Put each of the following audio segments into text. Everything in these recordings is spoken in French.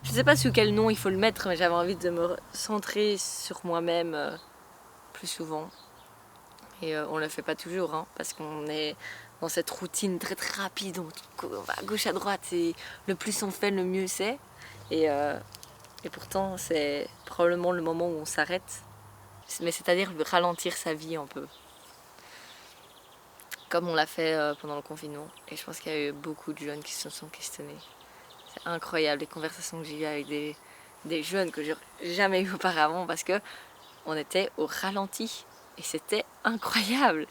Je sais pas sous quel nom il faut le mettre, mais j'avais envie de me centrer sur moi-même plus souvent. Et on le fait pas toujours, hein, parce qu'on est dans cette routine très très rapide, on va à gauche à droite, et le plus on fait, le mieux c'est. Et pourtant, c'est probablement le moment où on s'arrête. Mais c'est-à-dire ralentir sa vie un peu. Comme on l'a fait pendant le confinement. Et je pense qu'il y a eu beaucoup de jeunes qui se sont questionnés. C'est incroyable les conversations que j'ai eues avec des jeunes que j'ai jamais eues auparavant parce qu'on était au ralenti. Et c'était incroyable.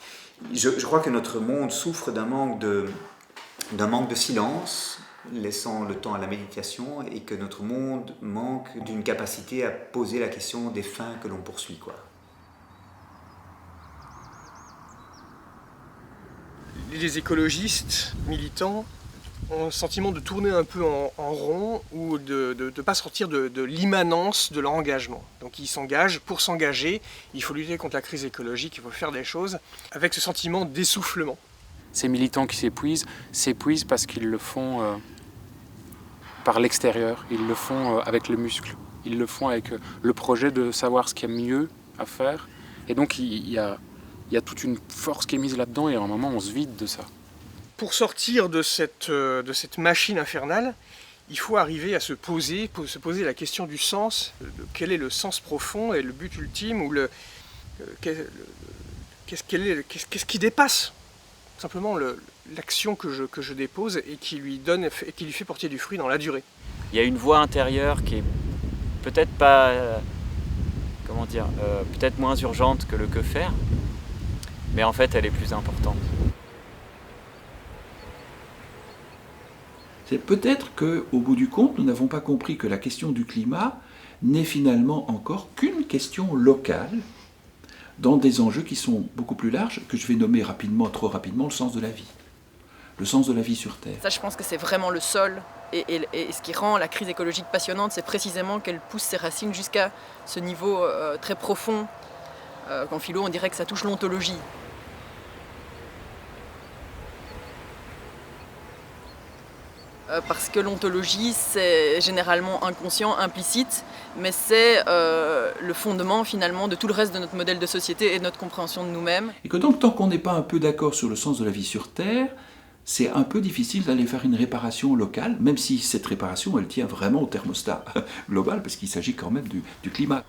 Je crois que notre monde souffre d'un manque de silence, laissant le temps à la méditation, et que notre monde manque d'une capacité à poser la question des fins que l'on poursuit, quoi. Les écologistes militants ont le sentiment de tourner un peu en rond ou de ne pas sortir de l'immanence de leur engagement. Donc ils s'engagent. Pour s'engager, il faut lutter contre la crise écologique, il faut faire des choses avec ce sentiment d'essoufflement. Ces militants qui s'épuisent parce qu'ils le font par l'extérieur, ils le font avec le muscle, ils le font avec le projet de savoir ce qu'il y a mieux à faire. Et donc il y a toute une force qui est mise là-dedans et à un moment on se vide de ça. Pour sortir de cette machine infernale, il faut arriver à se poser la question du sens, de quel est le sens profond et le but ultime, ou qu'est-ce qui dépasse simplement l'action que je dépose et qui lui fait porter du fruit dans la durée. Il y a une voix intérieure qui est peut-être pas, peut-être moins urgente que le que faire, mais en fait elle est plus importante. C'est peut-être qu'au bout du compte, nous n'avons pas compris que la question du climat n'est finalement encore qu'une question locale dans des enjeux qui sont beaucoup plus larges, que je vais nommer trop rapidement, le sens de la vie. Le sens de la vie sur Terre. Ça, je pense que c'est vraiment le sol. Et ce qui rend la crise écologique passionnante, c'est précisément qu'elle pousse ses racines jusqu'à ce niveau très profond. Qu'en philo, on dirait que ça touche l'ontologie. Parce que l'ontologie, c'est généralement inconscient, implicite, mais c'est le fondement finalement de tout le reste de notre modèle de société et de notre compréhension de nous-mêmes. Et que donc, tant qu'on n'est pas un peu d'accord sur le sens de la vie sur Terre, c'est un peu difficile d'aller faire une réparation locale, même si cette réparation, elle tient vraiment au thermostat global, parce qu'il s'agit quand même du climat.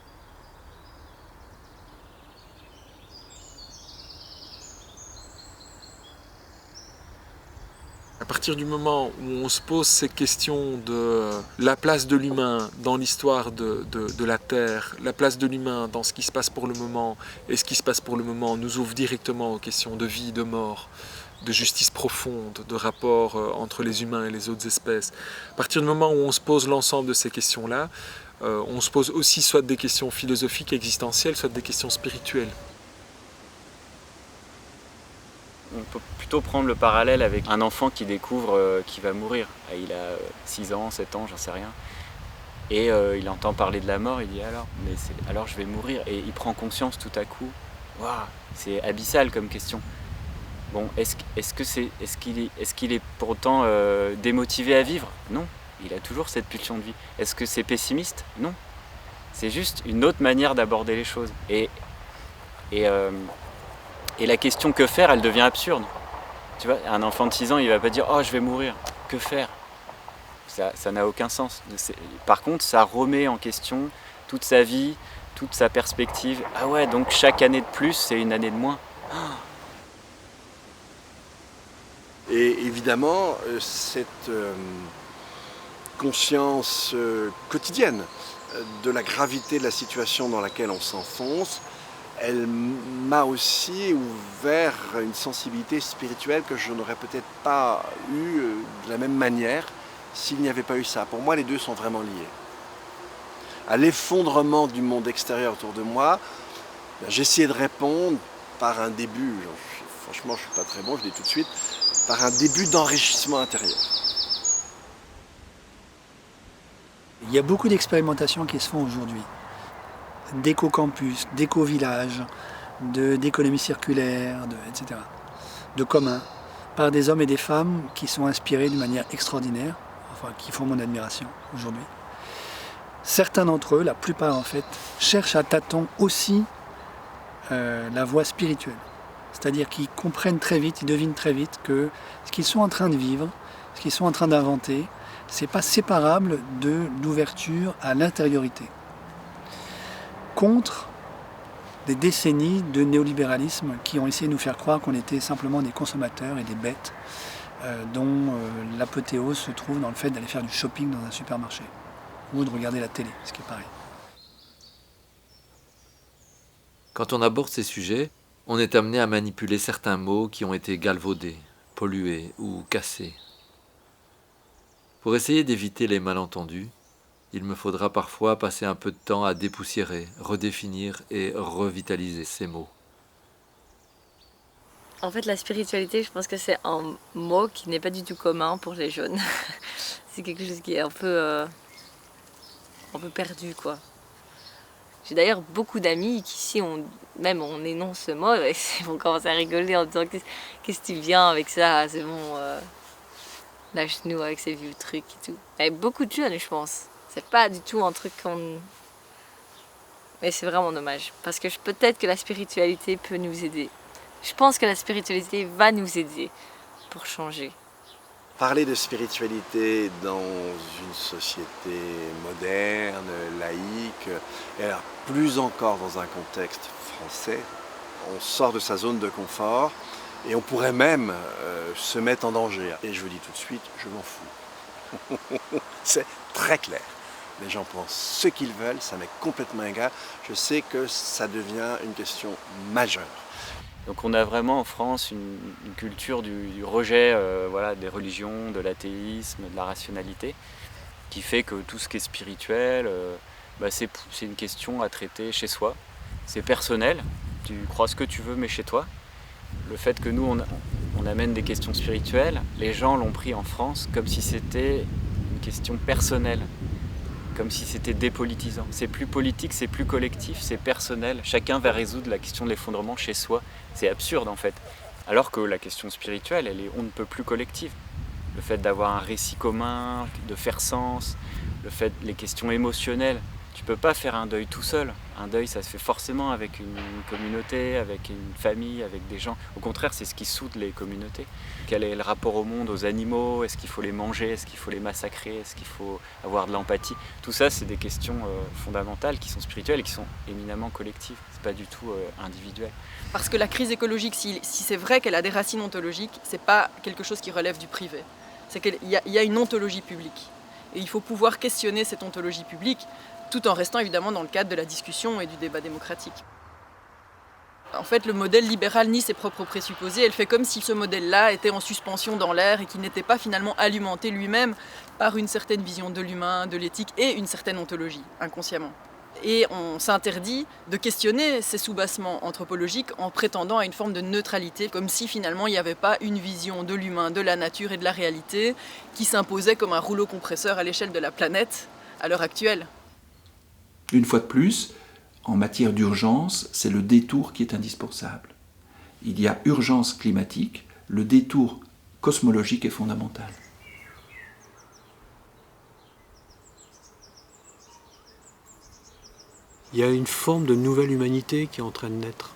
À partir du moment où on se pose ces questions de la place de l'humain dans l'histoire de la Terre, la place de l'humain dans ce qui se passe pour le moment, et ce qui se passe pour le moment nous ouvre directement aux questions de vie, de mort, de justice profonde, de rapport entre les humains et les autres espèces. À partir du moment où on se pose l'ensemble de ces questions-là, on se pose aussi soit des questions philosophiques, existentielles, soit des questions spirituelles. On peut plutôt prendre le parallèle avec un enfant qui découvre qu'il va mourir. Il a 6 ans, 7 ans, j'en sais rien. Et il entend parler de la mort, il dit alors je vais mourir. Et il prend conscience tout à coup. Waouh, c'est abyssal comme question. Bon, est-ce qu'il est pour autant démotivé à vivre? Non, il a toujours cette pulsion de vie. Est-ce que c'est pessimiste? Non. C'est juste une autre manière d'aborder les choses. Et la question que faire, elle devient absurde. Tu vois, un enfant de 6 ans, il va pas dire « Oh, je vais mourir ». Que faire? Ça n'a aucun sens. Par contre, ça remet en question toute sa vie, toute sa perspective. Ah ouais, donc chaque année de plus, c'est une année de moins. Et évidemment, cette conscience quotidienne de la gravité de la situation dans laquelle on s'enfonce, elle m'a aussi ouvert une sensibilité spirituelle que je n'aurais peut-être pas eue de la même manière s'il n'y avait pas eu ça. Pour moi, les deux sont vraiment liés. À l'effondrement du monde extérieur autour de moi, j'ai essayé de répondre par un début, franchement je ne suis pas très bon, je le dis tout de suite, par un début d'enrichissement intérieur. Il y a beaucoup d'expérimentations qui se font aujourd'hui. D'éco-campus, d'éco-villages, d'économie circulaire, etc. De commun, par des hommes et des femmes qui sont inspirés d'une manière extraordinaire, enfin qui font mon admiration aujourd'hui. certains d'entre eux, la plupart en fait, cherchent à tâtons aussi la voie spirituelle. C'est-à-dire qu'ils comprennent très vite, ils devinent très vite que ce qu'ils sont en train de vivre, ce qu'ils sont en train d'inventer, c'est pas séparable de l'ouverture à l'intériorité. Contre des décennies de néolibéralisme qui ont essayé de nous faire croire qu'on était simplement des consommateurs et des bêtes dont l'apothéose se trouve dans le fait d'aller faire du shopping dans un supermarché ou de regarder la télé, ce qui est pareil. Quand on aborde ces sujets, on est amené à manipuler certains mots qui ont été galvaudés, pollués ou cassés. Pour essayer d'éviter les malentendus, il me faudra parfois passer un peu de temps à dépoussiérer, redéfinir et revitaliser ces mots. En fait, la spiritualité, je pense que c'est un mot qui n'est pas du tout commun pour les jeunes. C'est quelque chose qui est un peu perdu, quoi. J'ai d'ailleurs beaucoup d'amis qui, ici, on énonce ce mot, et ils vont commencer à rigoler en disant qu'est-ce que tu viens avec ça, c'est bon, lâche-nous avec ces vieux trucs et tout. Et beaucoup de jeunes, je pense. C'est pas du tout un truc qu'on... Mais c'est vraiment dommage, parce que peut-être que la spiritualité peut nous aider. Je pense que la spiritualité va nous aider pour changer. Parler de spiritualité dans une société moderne, laïque, et alors plus encore dans un contexte français, on sort de sa zone de confort et on pourrait même se mettre en danger. Et je vous dis tout de suite, je m'en fous. C'est très clair. Les gens pensent ce qu'ils veulent, ça m'est complètement égal. Je sais que ça devient une question majeure. Donc on a vraiment en France une culture du rejet des religions, de l'athéisme, de la rationalité, qui fait que tout ce qui est spirituel, c'est une question à traiter chez soi. C'est personnel, tu crois ce que tu veux mais chez toi. Le fait que nous on amène des questions spirituelles, les gens l'ont pris en France comme si c'était une question personnelle, comme si c'était dépolitisant. C'est plus politique, c'est plus collectif, c'est personnel. Chacun va résoudre la question de l'effondrement chez soi. C'est absurde en fait. Alors que la question spirituelle, elle est on ne peut plus collective. Le fait d'avoir un récit commun, de faire sens, les questions émotionnelles. Tu peux pas faire un deuil tout seul. Un deuil, ça se fait forcément avec une communauté, avec une famille, avec des gens. Au contraire, c'est ce qui soude les communautés. Quel est le rapport au monde, aux animaux? Est-ce qu'il faut les manger? Est-ce qu'il faut les massacrer? Est-ce qu'il faut avoir de l'empathie? Tout ça, c'est des questions fondamentales qui sont spirituelles et qui sont éminemment collectives. C'est pas du tout individuel. Parce que la crise écologique, si c'est vrai qu'elle a des racines ontologiques, c'est pas quelque chose qui relève du privé. C'est qu'il y a une ontologie publique. Et il faut pouvoir questionner cette ontologie publique, tout en restant évidemment dans le cadre de la discussion et du débat démocratique. En fait, le modèle libéral nie ses propres présupposés. Elle fait comme si ce modèle-là était en suspension dans l'air et qu'il n'était pas finalement alimenté lui-même par une certaine vision de l'humain, de l'éthique et une certaine ontologie, inconsciemment. Et on s'interdit de questionner ces soubassements anthropologiques en prétendant à une forme de neutralité, comme si finalement il n'y avait pas une vision de l'humain, de la nature et de la réalité qui s'imposait comme un rouleau compresseur à l'échelle de la planète à l'heure actuelle. Une fois de plus, en matière d'urgence, c'est le détour qui est indispensable. Il y a urgence climatique, le détour cosmologique est fondamental. Il y a une forme de nouvelle humanité qui est en train de naître.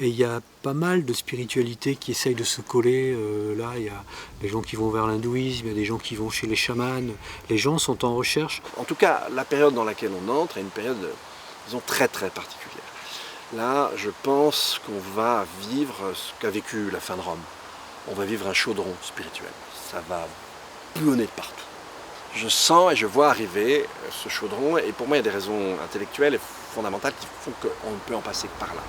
Et il y a pas mal de spiritualités qui essayent de se coller. Là, il y a des gens qui vont vers l'hindouisme, il y a des gens qui vont chez les chamans. Les gens sont en recherche. En tout cas, la période dans laquelle on entre est une période, disons, très très particulière. Là, je pense qu'on va vivre ce qu'a vécu la fin de Rome. On va vivre un chaudron spirituel. Ça va bouillonner de partout. Je sens et je vois arriver ce chaudron, et pour moi, il y a des raisons intellectuelles et fondamentales qui font qu'on ne peut en passer que par là.